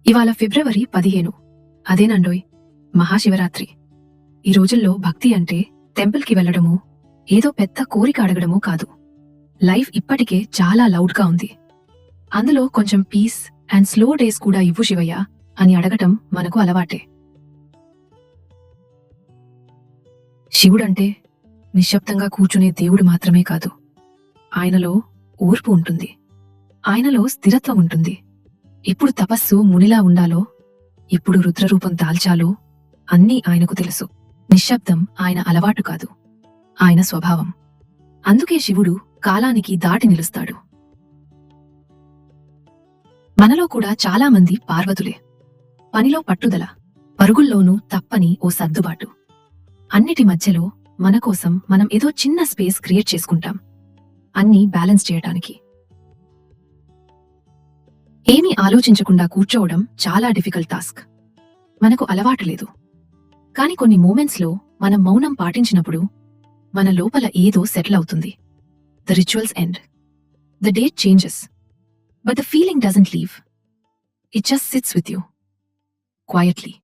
ఇవాళ ఫిబ్రవరి 15. అదేనండోయ్ మహాశివరాత్రి. ఈ రోజుల్లో భక్తి అంటే టెంపుల్కి వెళ్లడమూ, ఏదో పెద్ద కోరిక అడగడమూ కాదు. లైఫ్ ఇప్పటికే చాలా లౌడ్గా ఉంది. అందులో కొంచెం పీస్ అండ్ స్లో డేస్ కూడా ఇవ్వు శివయ్య అని అడగటం మనకు అలవాటే. శివుడంటే నిశ్శబ్దంగా కూర్చునే దేవుడు మాత్రమే కాదు. ఆయనలో ఓర్పు ఉంటుంది, ఆయనలో స్థిరత్వం ఉంటుంది. ఇప్పుడు తపస్సు మునిలా ఉండాలో, ఇప్పుడు రుద్రరూపం దాల్చాలో అన్నీ ఆయనకు తెలుసు. నిశ్శబ్దం ఆయన అలవాటు కాదు, ఆయన స్వభావం. అందుకే శివుడు కాలానికి దాటి నిలుస్తాడు. మనలో కూడా చాలామంది పార్వతులే. పనిలో పట్టుదల, పరుగుల్లోనూ తప్పని ఓ సర్దుబాటు. అన్నిటి మధ్యలో మనకోసం మనం ఏదో చిన్న స్పేస్ క్రియేట్ చేసుకుంటాం, అన్నీ బ్యాలెన్స్ చేయటానికి. ఏమీ ఆలోచించకుండా కూర్చోవడం చాలా డిఫికల్ట్ టాస్క్. మనకు అలవాటు లేదు. కాని కొన్ని మూమెంట్స్లో మనం మౌనం పాటించినప్పుడు మన లోపల ఏదో సెటిల్ అవుతుంది. The rituals end, the date changes, but the feeling doesn't leave. It just sits with you క్వైయట్లీ.